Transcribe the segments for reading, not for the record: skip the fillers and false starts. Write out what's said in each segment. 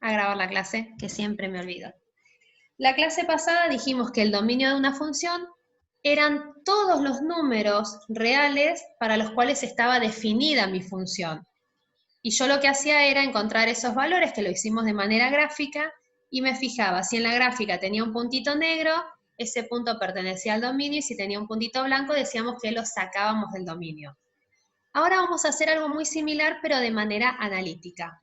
a grabar la clase, que siempre me olvido. La clase pasada dijimos que el dominio de una función eran todos los números reales para los cuales estaba definida mi función. Y yo lo que hacía era encontrar esos valores, que lo hicimos de manera gráfica, y me fijaba si en la gráfica tenía un puntito negro, ese punto pertenecía al dominio, y si tenía un puntito blanco, decíamos que lo sacábamos del dominio. Ahora vamos a hacer algo muy similar, pero de manera analítica.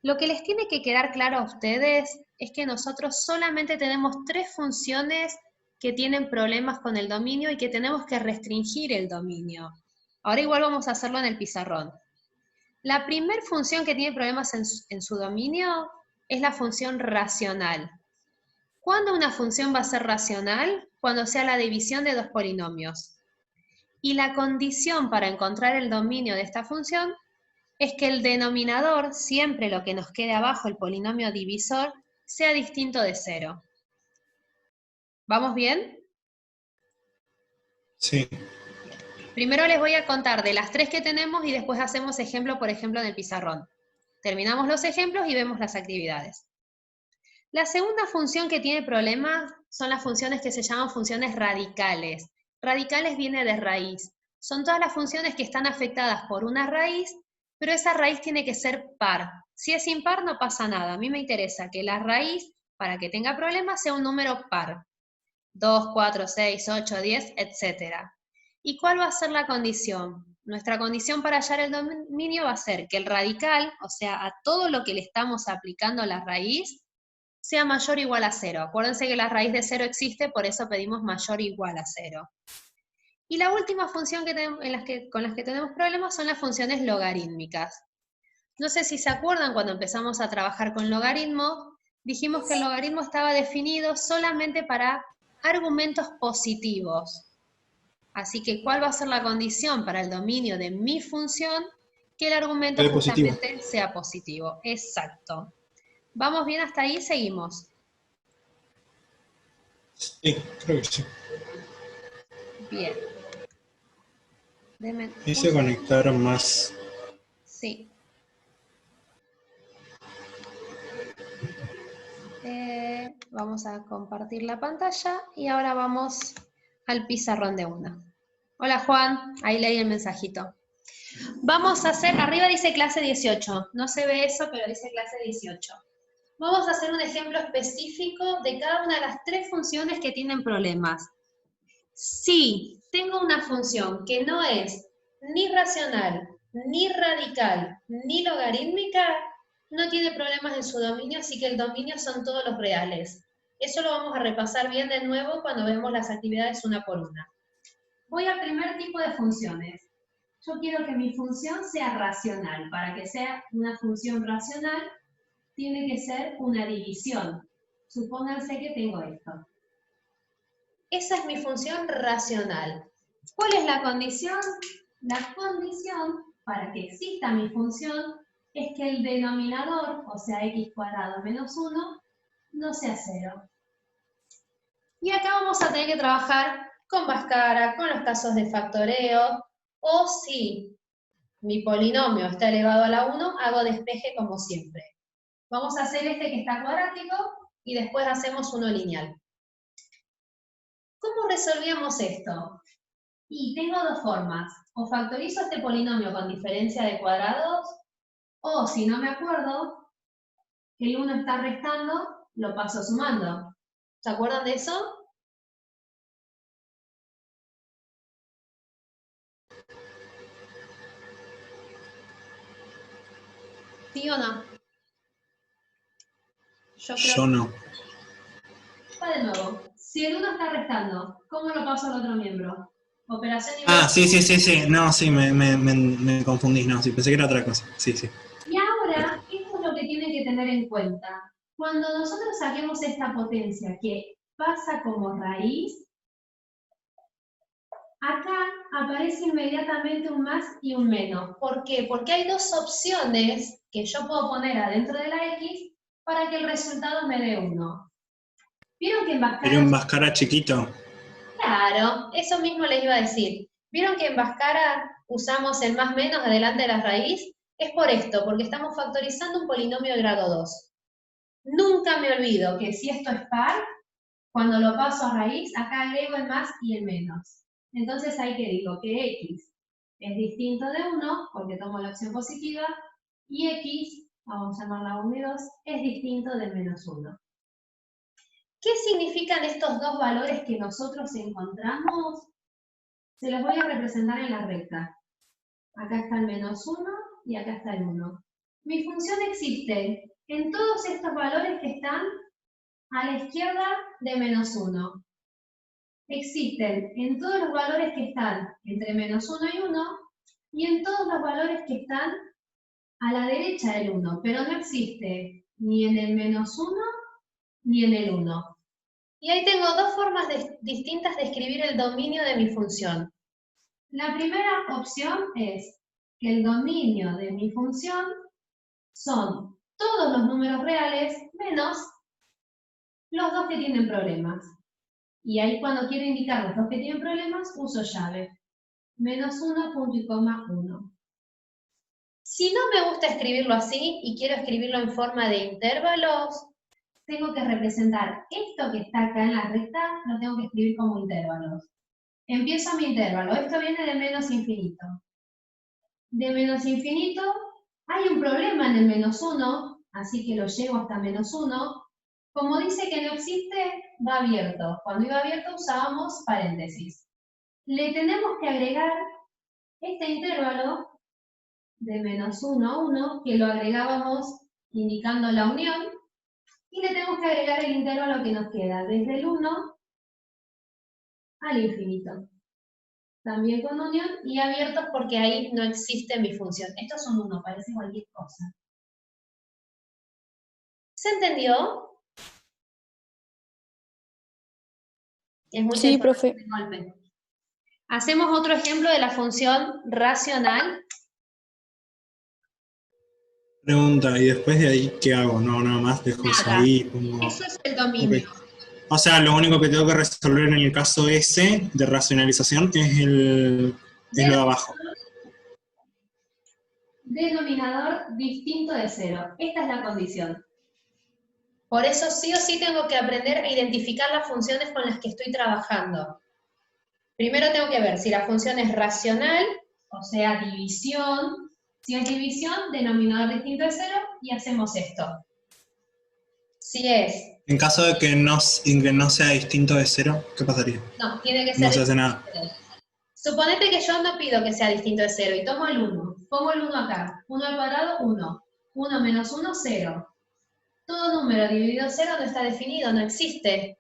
Lo que les tiene que quedar claro a ustedes es que nosotros solamente tenemos 3 funciones que tienen problemas con el dominio y que tenemos que restringir el dominio. Ahora igual vamos a hacerlo en el pizarrón. La primera función que tiene problemas en su dominio es la función racional. ¿Cuándo una función va a ser racional? Cuando sea la división de 2 polinomios. Y la condición para encontrar el dominio de esta función es que el denominador, siempre lo que nos quede abajo, el polinomio divisor, sea distinto de 0. ¿Vamos bien? Sí. Primero les voy a contar de las 3 que tenemos y después hacemos ejemplo por ejemplo en el pizarrón. Terminamos los ejemplos y vemos las actividades. La segunda función que tiene problemas son las funciones que se llaman funciones radicales. Radicales viene de raíz. Son todas las funciones que están afectadas por una raíz, pero esa raíz tiene que ser par. Si es impar no pasa nada. A mí me interesa que la raíz, para que tenga problemas, sea un número par. 2, 4, 6, 8, 10, etc. ¿Y cuál va a ser la condición? Nuestra condición para hallar el dominio va a ser que el radical, o sea, a todo lo que le estamos aplicando la raíz, sea mayor o igual a 0. Acuérdense que la raíz de 0 existe, por eso pedimos mayor o igual a 0. Y la última función con las que tenemos problemas son las funciones logarítmicas. No sé si se acuerdan, cuando empezamos a trabajar con logaritmos, dijimos que el logaritmo estaba definido solamente para argumentos positivos. Así que, ¿cuál va a ser la condición para el dominio de mi función? Que el argumento justamente sea positivo. Exacto. ¿Vamos bien hasta ahí? Seguimos. Sí, creo que sí. Bien. Ahí se conectaron más. Sí. Vamos a compartir la pantalla y ahora vamos al pizarrón de una. Hola Juan, ahí leí el mensajito. Vamos a hacer, arriba dice clase 18, no se ve eso, pero dice clase 18. Vamos a hacer un ejemplo específico de cada una de las 3 funciones que tienen problemas. Si tengo una función que no es ni racional, ni radical, ni logarítmica, no tiene problemas en su dominio, así que el dominio son todos los reales. Eso lo vamos a repasar bien de nuevo cuando vemos las actividades una por una. Voy al primer tipo de funciones. Yo quiero que mi función sea racional. Para que sea una función racional, tiene que ser una división. Supónganse que tengo esto. Esa es mi función racional. ¿Cuál es la condición? La condición para que exista mi función es que el denominador, o sea, x cuadrado menos 1, no sea 0. Y acá vamos a tener que trabajar con Bhaskara, con los casos de factoreo, o si mi polinomio está elevado a la 1, hago despeje como siempre. Vamos a hacer este que está cuadrático y después hacemos uno lineal. ¿Cómo resolvíamos esto? Y tengo 2 formas. O factorizo este polinomio con diferencia de cuadrados, o si no me acuerdo que el 1 está restando, lo paso sumando. ¿Se acuerdan de eso? ¿Sí o no? Yo no. Va de nuevo. Si el 1 está restando, ¿cómo lo paso al otro miembro? Operación Ah, inversa. sí. No, sí, me confundí. No, sí, pensé que era otra cosa. Sí. Y ahora, esto es lo que tienen que tener en cuenta. Cuando nosotros saquemos esta potencia que pasa como raíz, acá aparece inmediatamente un más y un menos. ¿Por qué? Porque hay 2 opciones que yo puedo poner adentro de la X para que el resultado me dé 1. ¿Vieron que en Bhaskara? ¿Era un Bhaskara chiquito? Claro, eso mismo les iba a decir. ¿Vieron que en Bhaskara usamos el más menos adelante de la raíz? Es por esto, porque estamos factorizando un polinomio de grado 2. Nunca me olvido que si esto es par, cuando lo paso a raíz, acá agrego el más y el menos. Entonces ahí que digo que x es distinto de 1, porque tomo la opción positiva, y x, vamos a llamarla 1 y 2, es distinto del menos 1. ¿Qué significan estos dos valores que nosotros encontramos? Se los voy a representar en la recta. Acá está el menos 1 y acá está el 1. Mi función existe en todos estos valores que están a la izquierda de menos 1. Existen en todos los valores que están entre menos 1 y 1 y en todos los valores que están a la derecha del 1, pero no existe ni en el menos 1 ni en el 1. Y ahí tengo dos formas distintas de escribir el dominio de mi función. La primera opción es que el dominio de mi función son todos los números reales menos los dos que tienen problemas. Y ahí cuando quiero indicar los dos que tienen problemas, uso llave. Menos 1, punto y coma 1. Si no me gusta escribirlo así y quiero escribirlo en forma de intervalos, tengo que representar esto que está acá en la recta, lo tengo que escribir como intervalos. Empiezo mi intervalo, esto viene de menos infinito. De menos infinito, hay un problema en el menos 1, así que lo llevo hasta menos 1. Como dice que no existe, va abierto. Cuando iba abierto usábamos paréntesis. Le tenemos que agregar este intervalo de menos 1 a 1, que lo agregábamos indicando la unión, y le tenemos que agregar el intervalo que nos queda desde el 1 al infinito. También con unión y abiertos porque ahí no existe mi función. Esto es un 1, parece cualquier cosa. ¿Se entendió? Es mucha Sí, información profe. de golpe. Hacemos otro ejemplo de la función racional. Pregunta, ¿y después de ahí qué hago? No, nada más dejo eso Nada. ahí. Pongo... Eso es el dominio. Okay. O sea, lo único que tengo que resolver en el caso ese de racionalización es lo de abajo. Denominador distinto de 0. Esta es la condición. Por eso sí o sí tengo que aprender a identificar las funciones con las que estoy trabajando. Primero tengo que ver si la función es racional, o sea, división. Si es división, denominador distinto de 0, y hacemos esto. Si es... En caso de que no sea distinto de 0, ¿qué pasaría? No, tiene que ser... No se hace nada. Suponete que yo no pido que sea distinto de 0 y tomo el 1. Pongo el 1 acá. 1 al cuadrado, 1. 1 menos 1, 0. Todo número dividido 0 no está definido, no existe.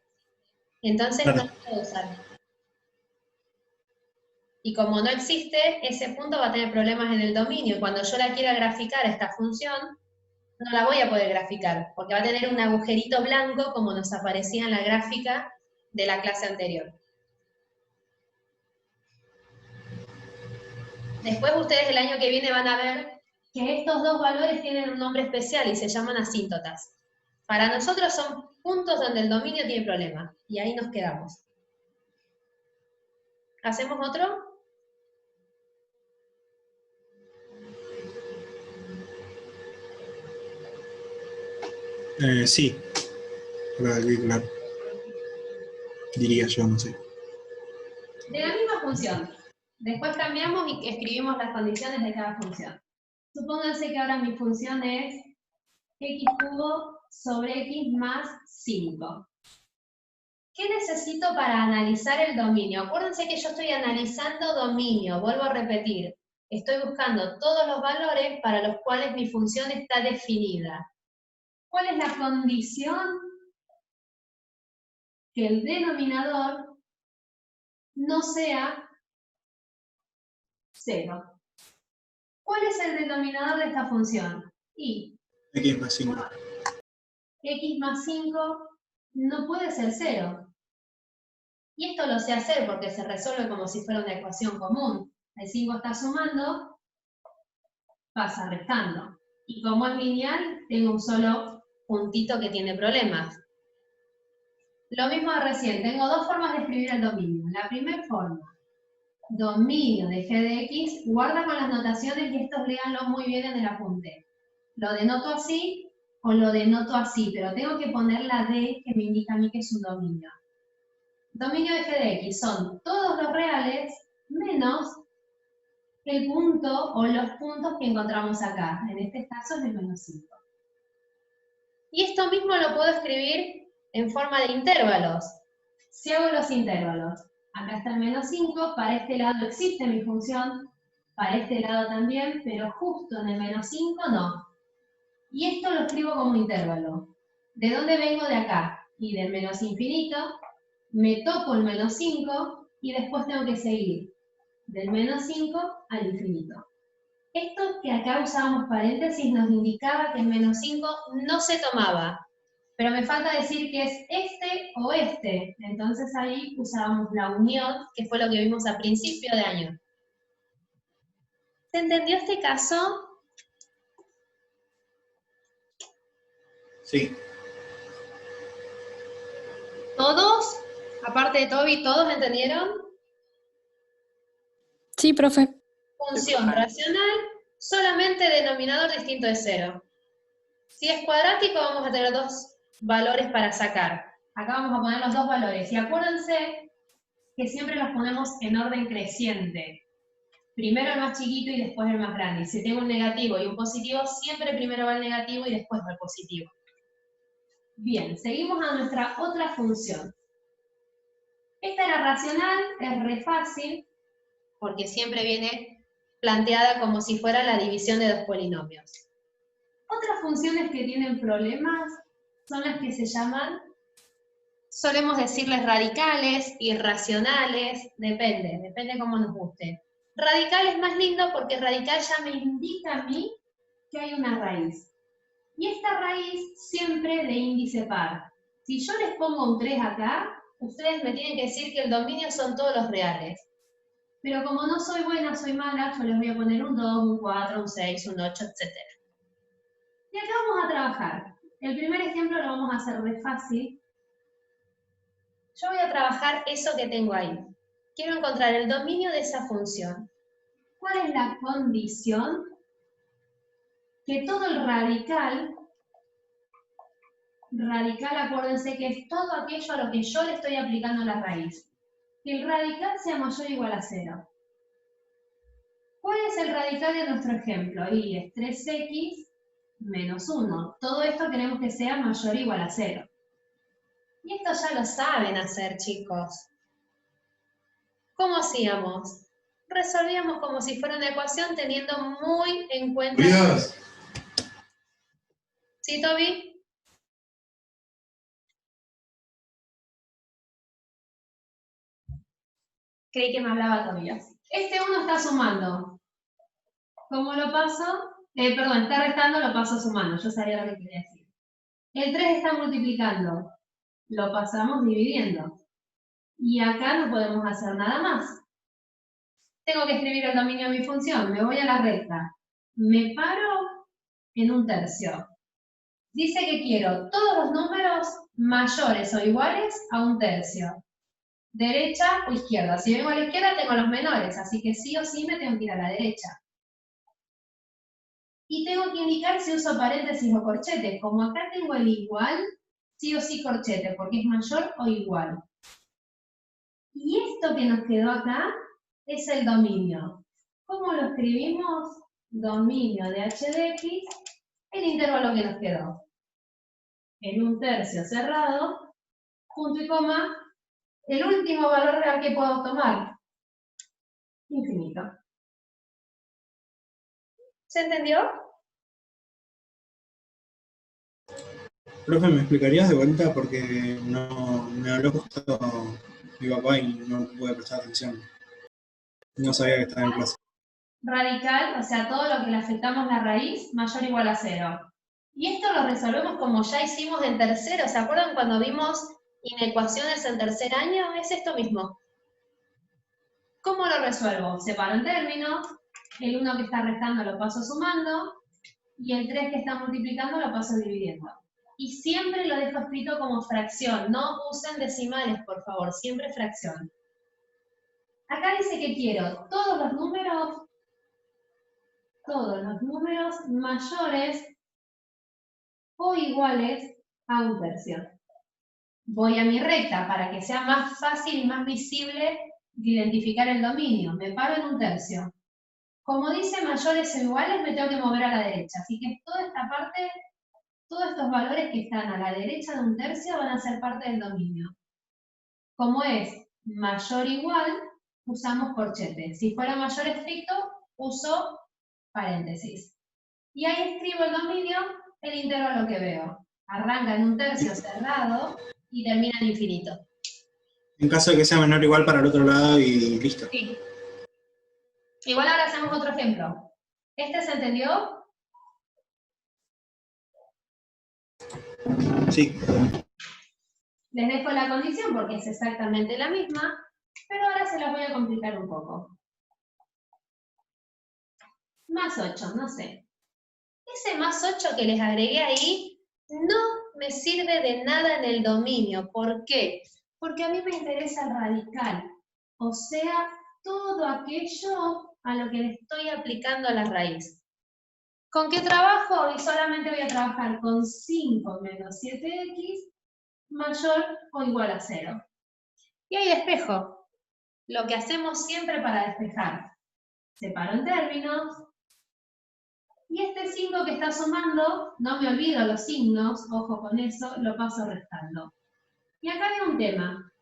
Entonces Claro. no lo puedo usar. Y como no existe, ese punto va a tener problemas en el dominio. Cuando yo la quiera graficar esta función, no la voy a poder graficar, porque va a tener un agujerito blanco como nos aparecía en la gráfica de la clase anterior. Después ustedes el año que viene van a ver que estos dos valores tienen un nombre especial y se llaman asíntotas. Para nosotros son puntos donde el dominio tiene problemas, y ahí nos quedamos. ¿Hacemos otro? Sí. Claro. Diría yo, no sé. De la misma función. Después cambiamos y escribimos las condiciones de cada función. Supónganse que ahora mi función es x cubo sobre x más 5. ¿Qué necesito para analizar el dominio? Acuérdense que yo estoy analizando dominio, vuelvo a repetir. Estoy buscando todos los valores para los cuales mi función está definida. ¿Cuál es la condición? Que el denominador no sea 0. ¿Cuál es el denominador de esta función? Y X más 5. x más 5 no puede ser 0. Y esto lo sé hacer porque se resuelve como si fuera una ecuación común. El 5 está sumando, pasa restando. Y como es lineal, tengo un solo puntito que tiene problemas. Lo mismo de recién, tengo dos formas de escribir el dominio. La primera forma, dominio de g de x, guarda con las notaciones y estos léanlo muy bien en el apunte. Lo denoto así o lo denoto así, pero tengo que poner la D que me indica a mí que es un dominio. Dominio de f de x son todos los reales menos el punto o los puntos que encontramos acá. En este caso es el menos 5. Y esto mismo lo puedo escribir en forma de intervalos. Si hago los intervalos, acá está el menos 5, para este lado existe mi función, para este lado también, pero justo en el menos 5 no. Y esto lo escribo como intervalo. ¿De dónde vengo? De acá. Y del menos infinito, me toco el menos 5 y después tengo que seguir del menos 5 al infinito. Esto que acá usábamos paréntesis nos indicaba que el menos 5 no se tomaba. Pero me falta decir que es este o este. Entonces ahí usábamos la unión, que fue lo que vimos a principio de año. ¿Se entendió este caso? Sí. ¿Todos? Aparte de Toby, ¿todos entendieron? Sí, profe. Función racional, solamente denominador distinto de 0. Si es cuadrático, vamos a tener dos valores para sacar. Acá vamos a poner los dos valores. Y acuérdense que siempre los ponemos en orden creciente. Primero el más chiquito y después el más grande. Y si tengo un negativo y un positivo, siempre primero va el negativo y después va el positivo. Bien, seguimos a nuestra otra función. Esta era racional, es re fácil, porque siempre viene planteada como si fuera la división de dos polinomios. Otras funciones que tienen problemas son las que se llaman, solemos decirles radicales, irracionales, depende cómo nos guste. Radical es más lindo porque radical ya me indica a mí que hay una raíz. Y esta raíz siempre de índice par. Si yo les pongo un 3 acá, ustedes me tienen que decir que el dominio son todos los reales. Pero como no soy buena, soy mala, yo les voy a poner un 2, un 4, un 6, un 8, etc. Y acá vamos a trabajar. El primer ejemplo lo vamos a hacer re fácil. Yo voy a trabajar eso que tengo ahí. Quiero encontrar el dominio de esa función. ¿Cuál es la condición? Que todo el radical, acuérdense que es todo aquello a lo que yo le estoy aplicando la raíz. Que el radical sea mayor o igual a 0. ¿Cuál es el radical de nuestro ejemplo? Y es 3x menos 1. Todo esto queremos que sea mayor o igual a 0. Y esto ya lo saben hacer, chicos. ¿Cómo hacíamos? Resolvíamos como si fuera una ecuación teniendo muy en cuenta... Dios. ¿Sí, Toby? Creí que me hablaba Tobías. Este 1 está sumando. ¿Cómo lo paso? Perdón, está restando, lo paso sumando. Yo sabía lo que quería decir. El 3 está multiplicando. Lo pasamos dividiendo. Y acá no podemos hacer nada más. Tengo que escribir el dominio de mi función. Me voy a la recta. Me paro en un tercio. Dice que quiero todos los números mayores o iguales a un tercio. Derecha o izquierda. Si vengo a la izquierda tengo los menores, así que sí o sí me tengo que ir a la derecha. Y tengo que indicar si uso paréntesis o corchete. Como acá tengo el igual, sí o sí corchete, porque es mayor o igual. Y esto que nos quedó acá es el dominio. ¿Cómo lo escribimos? Dominio de h de x, el intervalo que nos quedó. En un tercio cerrado, punto y coma, el último valor real que puedo tomar. Infinito. ¿Se entendió? Profe, ¿me explicarías de vuelta? Porque no me habló justo mi papá y no pude prestar atención. No sabía que estaba en clase. Radical, o sea, todo lo que le afectamos la raíz, mayor o igual a 0. Y esto lo resolvemos como ya hicimos en tercero. ¿Se acuerdan cuando vimos inecuaciones en tercer año? Es esto mismo. ¿Cómo lo resuelvo? Separo en términos, el 1 que está restando lo paso sumando, y el 3 que está multiplicando lo paso dividiendo. Y siempre lo dejo escrito como fracción. No usen decimales, por favor, siempre fracción. Acá dice que quiero todos los números mayores o iguales a 1/3. Voy a mi recta para que sea más fácil y más visible de identificar el dominio. Me paro en 1/3. Como dice mayores o iguales, me tengo que mover a la derecha. Así que toda esta parte, todos estos valores que están a la derecha de 1/3 van a ser parte del dominio. Como es mayor o igual, usamos corchete. Si fuera mayor estricto, uso paréntesis. Y ahí escribo el dominio, el intervalo que veo. Arranca en 1/3 cerrado y termina en infinito. En caso de que sea menor o igual para el otro lado y listo. Sí. Igual ahora hacemos otro ejemplo. ¿Este se entendió? Sí. Les dejo la condición porque es exactamente la misma, pero ahora se las voy a complicar un poco. Más 8, no sé. Ese más 8 que les agregué ahí no me sirve de nada en el dominio. ¿Por qué? Porque a mí me interesa el radical, o sea, todo aquello a lo que le estoy aplicando a la raíz. ¿Con qué trabajo? Y solamente voy a trabajar con 5 menos 7x mayor o igual a 0. Y ahí despejo. Lo que hacemos siempre para despejar. Separo en términos. Y este 5 que está sumando, no me olvido los signos, ojo con eso, lo paso restando. Y acá hay un tema.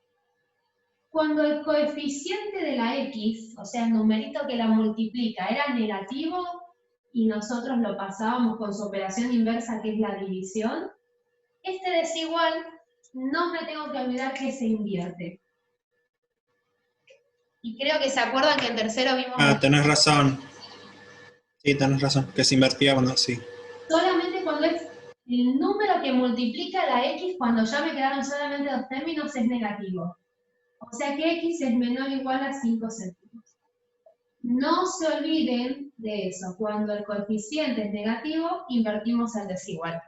Cuando el coeficiente de la x, o sea, el numerito que la multiplica, era negativo y nosotros lo pasábamos con su operación inversa, que es la división, este desigual no me tengo que olvidar que se invierte. Y creo que se acuerdan que en tercero vimos... Ah, tenés razón. Sí, tenés razón, que se invertía cuando sí. Solamente cuando es el número que multiplica la x, cuando ya me quedaron solamente dos términos, es negativo. O sea que x es menor o igual a 5 céntimos. No se olviden de eso. Cuando el coeficiente es negativo, invertimos el desigual.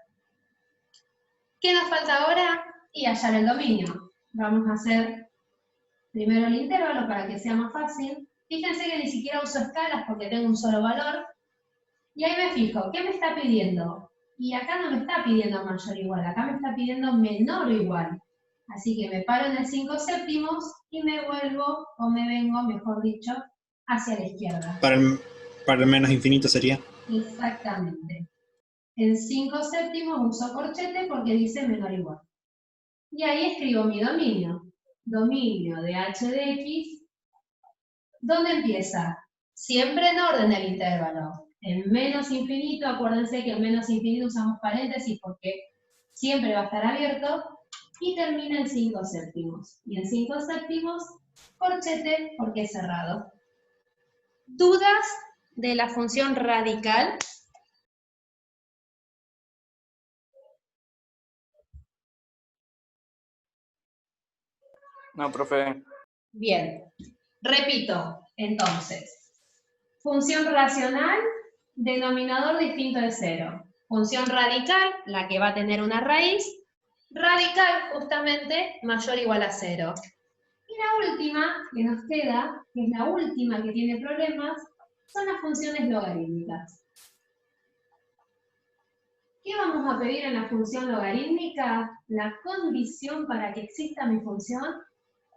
¿Qué nos falta ahora? Y hallar el dominio. Vamos a hacer primero el intervalo para que sea más fácil. Fíjense que ni siquiera uso escalas porque tengo un solo valor. Y ahí me fijo, ¿qué me está pidiendo? Y acá no me está pidiendo mayor o igual, acá me está pidiendo menor o igual. Así que me paro en el 5 séptimos y me vuelvo, o me vengo, mejor dicho, hacia la izquierda. Para el menos infinito sería. Exactamente. En 5 séptimos uso corchete porque dice menor o igual. Y ahí escribo mi dominio. Dominio de h de x. ¿Dónde empieza? Siempre en orden el intervalo. En menos infinito, acuérdense que en menos infinito usamos paréntesis porque siempre va a estar abierto. Y termina en 5 séptimos. Y en 5 séptimos, corchete porque es cerrado. ¿Dudas de la función radical? No, profe. Bien. Repito, entonces. Función racional, denominador distinto de 0. Función radical, la que va a tener una raíz. Radical, justamente, mayor o igual a 0. Y la última que nos queda, que es la última que tiene problemas, son las funciones logarítmicas. ¿Qué vamos a pedir en la función logarítmica? La condición para que exista mi función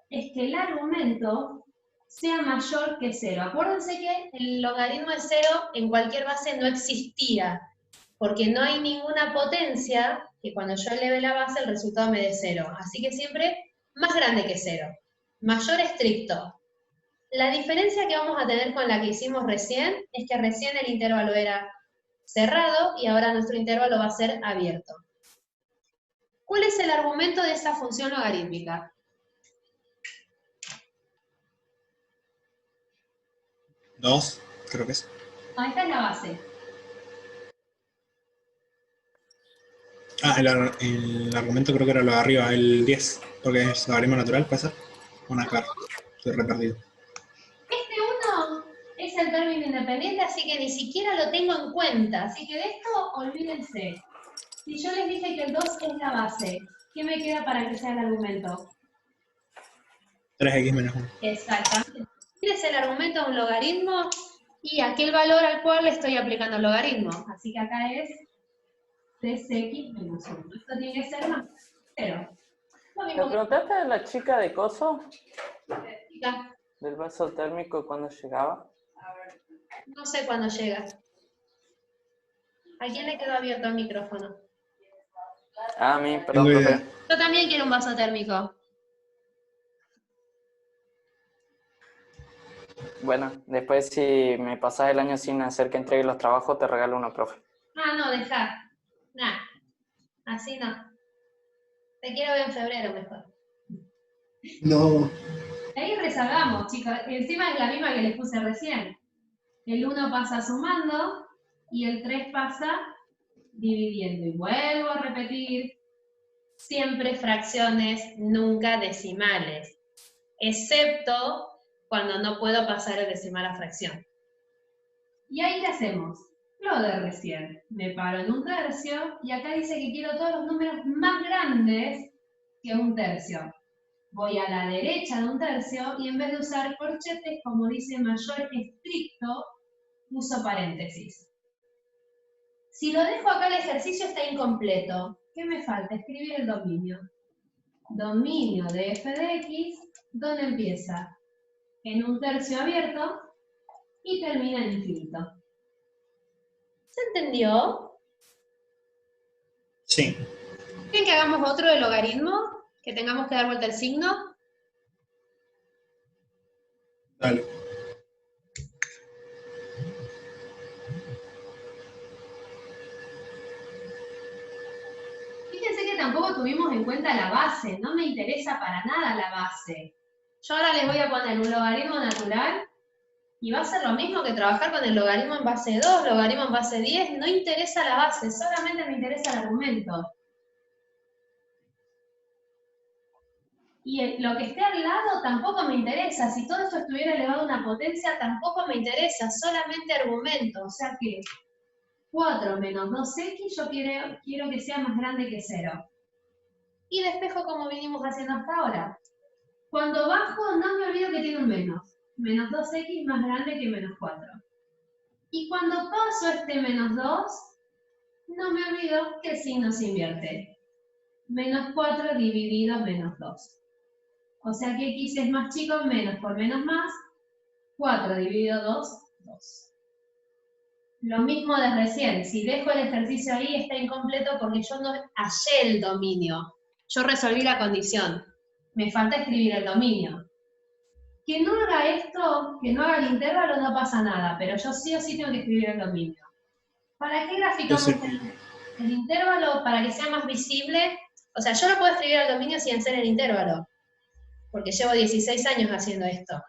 es que el argumento sea mayor que 0. Acuérdense que el logaritmo de 0 en cualquier base no existía, porque no hay ninguna potencia que cuando yo eleve la base el resultado me dé 0. Así que siempre más grande que 0. Mayor estricto. La diferencia que vamos a tener con la que hicimos recién es que recién el intervalo era cerrado y ahora nuestro intervalo va a ser abierto. ¿Cuál es el argumento de esa función logarítmica? Dos, creo que es. Ah, esta es la base. Ah, el argumento creo que era lo de arriba, el 10, porque es logaritmo natural, ¿puede ser? Una cara, estoy re perdido. Este 1 es el término independiente, así que ni siquiera lo tengo en cuenta. Así que de esto olvídense. Si yo les dije que el 2 es la base, ¿qué me queda para que sea el argumento? 3x menos 1. Exactamente. ¿Cuál es el argumento de un logaritmo? Y aquel valor al cual le estoy aplicando el logaritmo. Así que acá es 3x menos 1. Esto tiene que ser más 0. Lo ¿Le mismo que preguntaste a la chica de coso, chica, del vaso térmico, cuando llegaba? no sé cuándo llega. ¿A quién le quedó abierto el micrófono? Ah, a mí, perdón, Tengo profe. idea. Yo también quiero un vaso térmico. Bueno, después si me pasás el año sin hacer que entregue los trabajos, te regalo uno, profe. Ah, no, dejá. Nah, así no. Te quiero ver en febrero mejor. No. Ahí rezagamos, chicos. Encima es la misma que les puse recién. El 1 pasa sumando y el 3 pasa dividiendo. Y vuelvo a repetir, siempre fracciones, nunca decimales. Excepto cuando no puedo pasar el decimal a fracción. ¿Y ahí qué hacemos? Lo de recién. Me paro en 1/3 y acá dice que quiero todos los números más grandes que 1/3. Voy a la derecha de 1/3 y en vez de usar corchetes, como dice mayor estricto, uso paréntesis. Si lo dejo acá, el ejercicio está incompleto. ¿Qué me falta? Escribir el dominio. Dominio de f de x, ¿dónde empieza? En 1/3 abierto y termina en infinito. ¿Se entendió? Sí. ¿Quieren que hagamos otro de logaritmo? ¿Que tengamos que dar vuelta el signo? Dale. Fíjense que tampoco tuvimos en cuenta la base, no me interesa para nada la base. Yo ahora les voy a poner un logaritmo natural y va a ser lo mismo que trabajar con el logaritmo en base 2, logaritmo en base 10, no interesa la base, solamente me interesa el argumento. Y lo que esté al lado tampoco me interesa, si todo esto estuviera elevado a una potencia tampoco me interesa, solamente argumento, o sea que 4 menos 2x yo quiero que sea más grande que 0. Y despejo como vinimos haciendo hasta ahora. Cuando bajo no me olvido que tiene un menos. Menos 2x más grande que menos 4. Y cuando paso este menos 2, no me olvido que el signo se invierte. Menos 4 dividido menos 2. O sea que x es más chico, menos por menos más. 4 dividido 2, 2. Lo mismo de recién. Si dejo el ejercicio ahí está incompleto porque yo no hallé el dominio. Yo resolví la condición. Me falta escribir el dominio. Que no haga esto, que no haga el intervalo, no pasa nada, pero yo sí o sí tengo que escribir el dominio. ¿Para qué Yo graficamos sé que el intervalo? Para que sea más visible. O sea, yo no puedo escribir el dominio sin hacer el intervalo, porque llevo 16 años haciendo esto.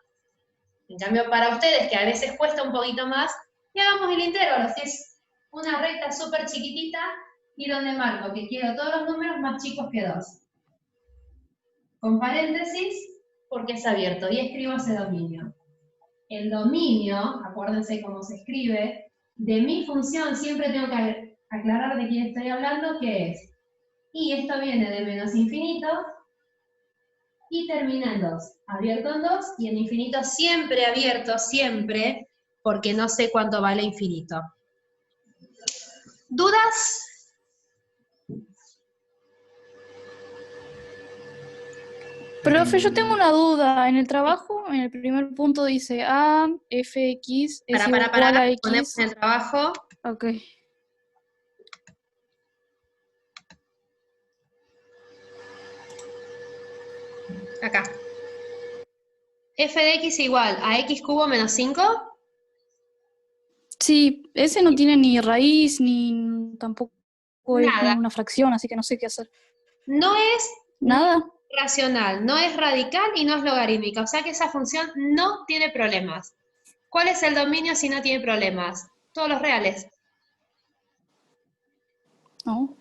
En cambio, para ustedes, que a veces cuesta un poquito más, y hagamos el intervalo. Si es una recta súper chiquitita y donde marco que quiero todos los números más chicos que 2. Con paréntesis, porque es abierto, y escribo ese dominio. El dominio, acuérdense cómo se escribe, de mi función siempre tengo que aclarar de quién estoy hablando, que es, y esto viene de menos infinito, y termina en 2. Abierto en 2, y en infinito siempre abierto, siempre, porque no sé cuánto vale infinito. ¿Dudas? Profe, yo tengo una duda. En el trabajo, en el primer punto dice A, fx es igual a Ponemos x. en el trabajo. Ok. Acá. F de x igual a x cubo menos 5. Sí, ese no tiene ni raíz, ni tampoco es Nada. una fracción, así que no sé qué hacer. No es Nada. racional, no es radical y no es logarítmica. O sea que esa función no tiene problemas. ¿Cuál es el dominio si no tiene problemas? Todos los reales. No.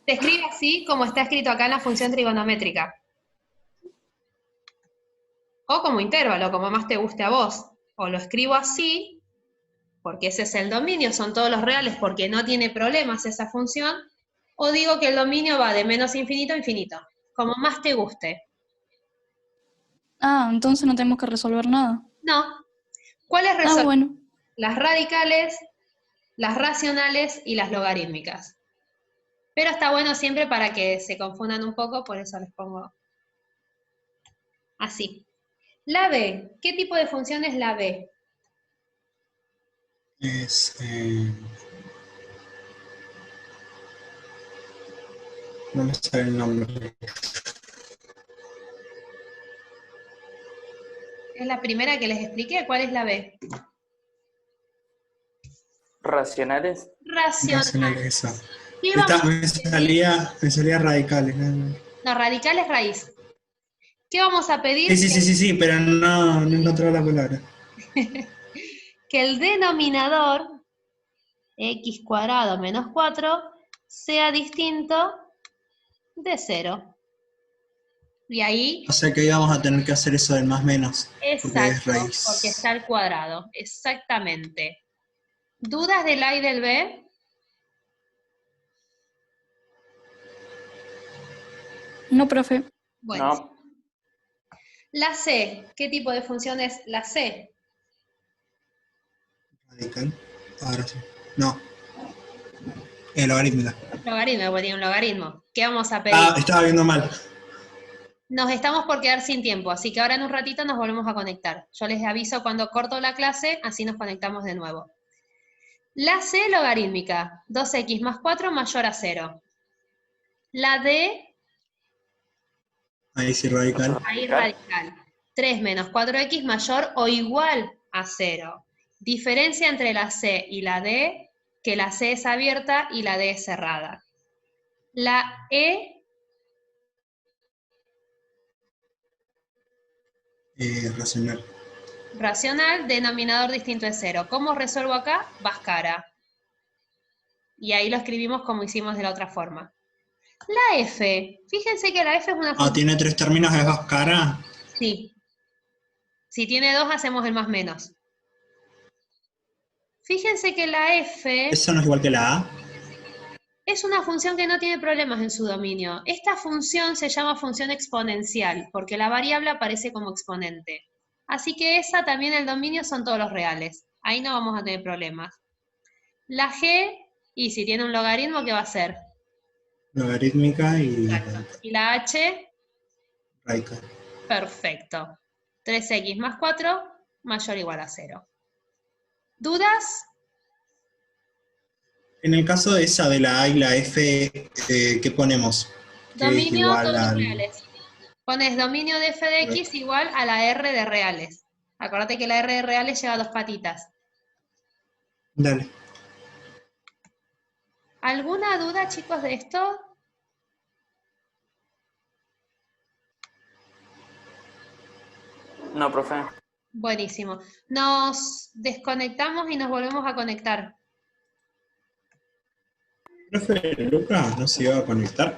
Se escribe así como está escrito acá en la función trigonométrica. O como intervalo, como más te guste a vos. O lo escribo así, porque ese es el dominio, son todos los reales porque no tiene problemas esa función. O digo que el dominio va de menos infinito a infinito, como más te guste. Ah, entonces no tenemos que resolver nada. No. ¿Cuáles Ah, resolvemos? bueno. Las radicales, las racionales y las logarítmicas. Pero está bueno siempre para que se confundan un poco, por eso les pongo así. La B, ¿qué tipo de función es la B? Es... no me sale el nombre. Es la primera que les expliqué. ¿Cuál es la B? ¿Racionales? Racional. Esa. ¿Qué vamos a Me salía radicales. No, radical es raíz. ¿Qué vamos a pedir? Sí, pero no encontraba la palabra. Que el denominador, x cuadrado menos 4, sea distinto de 0. Y ahí... O sea que íbamos a tener que hacer eso del más menos. Exacto, porque es raíz. porque está al cuadrado. Exactamente. ¿Dudas del A y del B? No, profe. Bueno. No. La C, ¿qué tipo de función es la C? Radical. Ahora sí. No. Logarítmica. Logaritmo, porque tiene un logaritmo. ¿Qué vamos a pedir? Ah, estaba viendo mal. Nos estamos por quedar sin tiempo, así que ahora en un ratito nos volvemos a conectar. Yo les aviso cuando corto la clase, así nos conectamos de nuevo. La C logarítmica, 2x más 4 mayor a 0. La D, Ahí sí, radical. ahí radical. 3 menos 4x mayor o igual a 0. Diferencia entre la C y la D, que la C es abierta y la D es cerrada. La E, Racional. racional, denominador distinto de 0. ¿Cómo resuelvo acá? Bhaskara. Y ahí lo escribimos como hicimos de la otra forma. La F, fíjense que la F es una función... Ah, tiene 3 términos, es Bhaskara. Sí. Si tiene 2, hacemos el más menos. Fíjense que la F Eso no es igual que la A. es una función que no tiene problemas en su dominio. Esta función se llama función exponencial, porque la variable aparece como exponente. Así que esa también el dominio son todos los reales. Ahí no vamos a tener problemas. La G, y si tiene un logaritmo, ¿qué va a ser? Logarítmica y Y la H, radical. perfecto. 3x más 4 mayor o igual a 0. ¿Dudas? En el caso de esa de la A y la F, ¿qué ponemos? Que es Dominio igual todos al... reales. Pones dominio de f de x igual a la r de reales. Acordate que la r de reales lleva 2 patitas. Dale. ¿Alguna duda, chicos, de esto? No, profe. Buenísimo. Nos desconectamos y nos volvemos a conectar. Profe, Luca, ¿no se iba a conectar?